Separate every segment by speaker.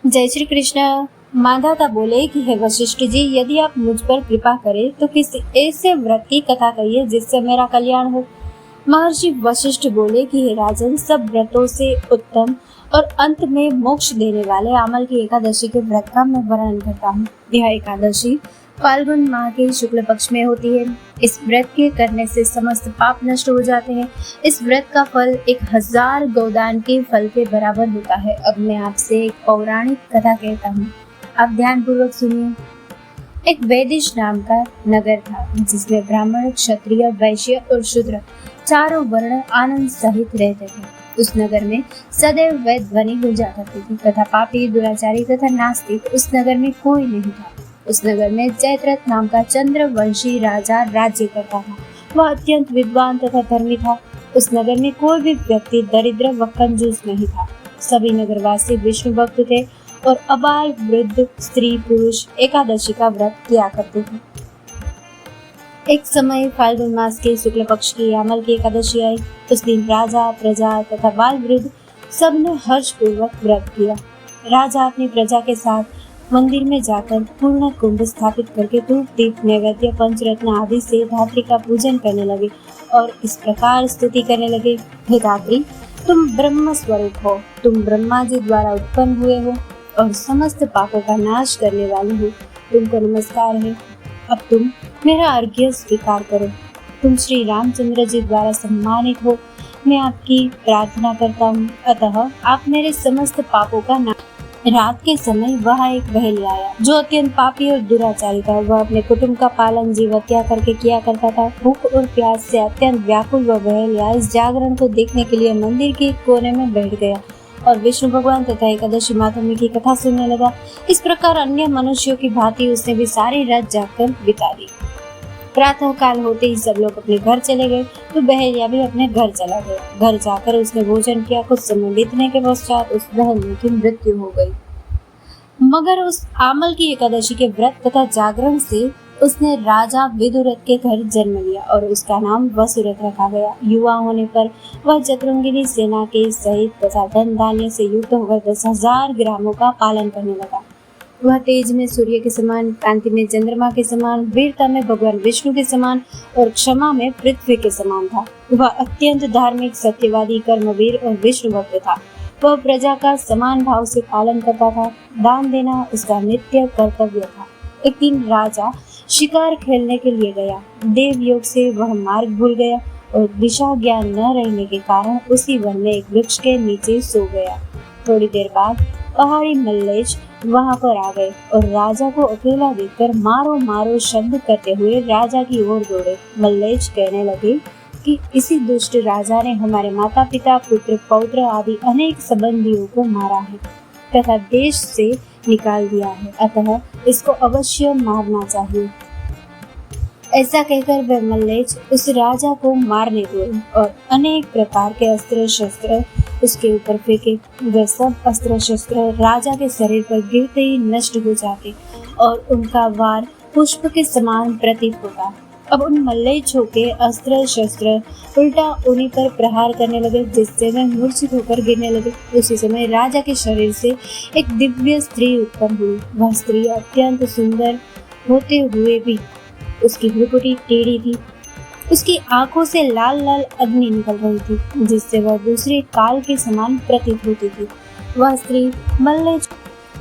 Speaker 1: जय श्री कृष्ण। मांधाता बोले कि हे वशिष्ठ जी, यदि आप मुझ पर कृपा करें तो किसी ऐसे व्रत की कथा कहिए जिससे मेरा कल्याण हो। महर्षि वशिष्ठ बोले कि हे राजन, सब व्रतों से उत्तम और अंत में मोक्ष देने वाले आमल की एकादशी के व्रत का मैं वर्णन करता हूँ। यह एकादशी फाल्गुन माह के शुक्ल पक्ष में होती है। इस व्रत के करने से समस्त पाप नष्ट हो जाते हैं। इस व्रत का फल 1000 गोदान के फल के बराबर होता है। अब मैं आपसे एक पौराणिक कथा कहता हूँ, आप ध्यान पूर्वक सुनिए। एक वैदिश नाम का नगर था जिसमें ब्राह्मण, क्षत्रिय, वैश्य और शूद्र चारों वर्ण आनंद सहित रहते थे। उस नगर में सदैव वैद ध्वनि गुंजा करती थी तथा पापी, दुराचारी तथा नास्तिक उस नगर में कोई नहीं था। उस नगर में जयद्रथ नाम का चंद्रवंशी राजा राज्य करता था। वह अत्यंत विद्वान तथा धर्मी था। उस नगर में कोई भी व्यक्ति दरिद्र व कंजूस नहीं था। सभी नगरवासी विष्णु भक्त थे और अबाल, वृद्ध, स्त्री, पुरुष एकादशी का व्रत किया करते थे। एक समय फाल्गुन मास के शुक्ल पक्ष की अमल की एकादशी आई। उस दिन राजा, प्रजा तथा बाल वृद्ध सबने हर्ष पूर्वक व्रत किया। राजा अपनी प्रजा के साथ मंदिर में जाकर पूर्ण कुंभ स्थापित करके धूप, दीप, नैवेद्य, पंचरत्न आदि से धात्री का पूजन करने लगे और इस प्रकार स्तुति करने लगे। हे धात्री, तुम ब्रह्म स्वरूप हो, तुम ब्रह्मा जी द्वारा उत्पन्न हुए हो और समस्त पापों का नाश करने वाले हो। तुमको नमस्कार है। अब तुम मेरा अर्घ्य स्वीकार करो। तुम श्री रामचंद्र जी द्वारा सम्मानित हो। मैं आपकी प्रार्थना करता हूँ, अतः आप मेरे समस्त पापों का नाश। रात के समय वहाँ एक बहेलिया आया जो अत्यंत पापी और दुराचारी था। वह अपने कुटुंब का पालन जीव हत्या करके किया करता था। भूख और प्यास से अत्यंत व्याकुल वह बहेलिया इस जागरण को देखने के लिए मंदिर के कोने में बैठ गया और विष्णु भगवान तथा एकादशी मातमी की कथा सुनने लगा। इस प्रकार अन्य मनुष्यों की भांति उसने भी सारी रात जागकर बिता दी। प्रातः काल होते ही सब लोग अपने घर चले गए तो बहेलिया भी अपने घर चला गया। घर जाकर उसने भोजन किया। कुछ समय बीतने के पश्चात उस बहेलिया की मृत्यु हो गई। मगर उस आमल की एकादशी के व्रत तथा जागरण से उसने राजा विदुरथ के घर जन्म लिया और उसका नाम वसुरथ रखा गया। युवा होने पर वह चतुरंगिनी सेना के सहित तथा धन धान्य से युक्त होकर 10,000 ग्रामों का पालन करने लगा। वह तेज में सूर्य के समान, कांति में चंद्रमा के समान, वीरता में भगवान विष्णु के समान और क्षमा में पृथ्वी के समान था। वह अत्यंत धार्मिक, सत्यवादी, कर्मवीर और विष्णु भक्त था। वह प्रजा का समान भाव से पालन करता था। दान देना उसका नित्य कर्तव्य था। एक दिन राजा शिकार खेलने के लिए गया। देव योग से वह मार्ग भूल गया और दिशा ज्ञान न रहने के कारण उसी वन में एक वृक्ष के नीचे सो गया। थोड़ी देर बाद पहाड़ी मल्लेश वहां पर आ गए और राजा को अकेला देखकर मारो मारो शब्द करते हुए राजा की ओर दौड़े। मल्लेश कहने लगे कि इसी दुष्ट राजा ने हमारे माता पिता, पुत्र, पौत्र आदि अनेक संबंधियों को मारा है तथा देश से निकाल दिया है, अतः इसको अवश्य मारना चाहिए। ऐसा कहकर वह मल्लेश उस राजा को मारने दौड़े और अनेक प्रकार के अस्त्र शस्त्र उसके ऊपर फेंके। वह सब अस्त्र शस्त्र राजा के शरीर पर गिरते ही नष्ट हो जाते और उनका वार पुष्प के समान प्रतीत होता। अब उन मल्लेच्छों के अस्त्र शस्त्र उल्टा उन्हीं पर प्रहार करने लगे, जिससे वे मूर्छित होकर गिरने लगे। उसी समय राजा के शरीर से एक दिव्य स्त्री उत्पन्न हुई। वह स्त्री अत्यंत सुंदर होते हुए भी उसकी भ्रुकुटी टेढ़ी थी। उसकी आंखों से लाल लाल अग्नि निकल रही थी, जिससे वह दूसरे काल के समान प्रतीत होती थी। वह स्त्री मल्लेच्छ।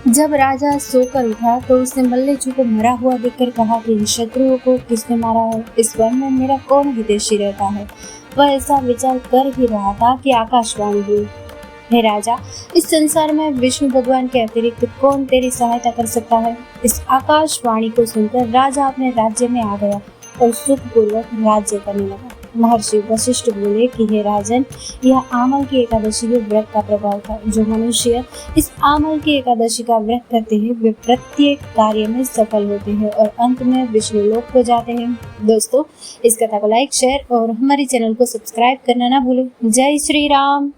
Speaker 1: जब राजा सोकर उठा तो उसने मल्लेच्छ को मरा हुआ देखकर कहा कि इन शत्रुओं को किसने मारा है? इस वन में मेरा कौन हितैषी रहता है? वह ऐसा विचार कर ही रहा था कि आकाशवाणी हुई, हे राजा, इस संसार में विष्णु भगवान के अतिरिक्त कौन तेरी सहायता कर सकता है? इस आकाशवाणी को सुनकर राजा अपने राज्य में आ गया और सुखपूर्वक राज्य करने लगा। महर्षि वशिष्ठ बोले कि हे राजन, यह आमल की एकादशी के व्रत का प्रभाव था। जो मनुष्य इस आमल की एकादशी का व्रत करते हैं वे प्रत्येक कार्य में सफल होते हैं और अंत में विष्णु लोक को जाते हैं। दोस्तों, इस कथा को लाइक, शेयर और हमारे चैनल को सब्सक्राइब करना ना भूलें। जय श्री राम।